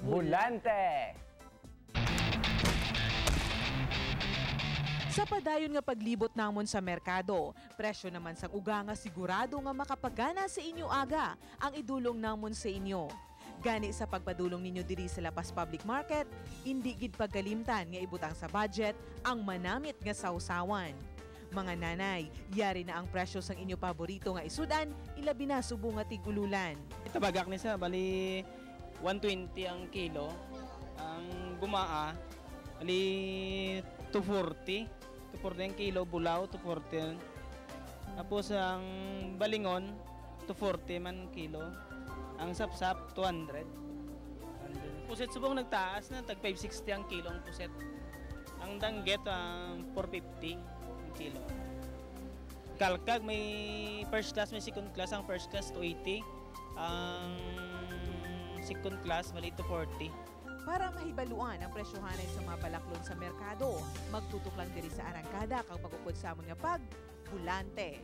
Bulante! Sa padayon nga paglibot namon sa merkado, presyo naman sang uga nga sigurado nga makapagana sa inyo aga ang idulong namon sa inyo. Gani sa pagpadulong ninyo diri sa Lapas Public Market, hindi gid pagkalimtan nga ibutang sa budget ang manamit nga sausawan. Mga nanay, yari na ang presyo sang inyo paborito nga isudan, ilabi na subo nga tigululan. Tabagak ni sa bali 120 ang kilo. Ang gumaa bali 240. 240 ang kilo, bulaw 240. Tapos ang balingon 240 man kilo. Ang sapsap 200. Puset subong nagtaas na tag 560 ang kilo ang puset. Ang danggit 450 ang kilo. Kalkag may first class, may second class. Ang first class 280. Ang second class bali 240. Para mahibaluan ang presyohanan sa mga balaklon sa merkado, magtutok lang diri sa arangkada kang magukod sa amon nga pag Bulante.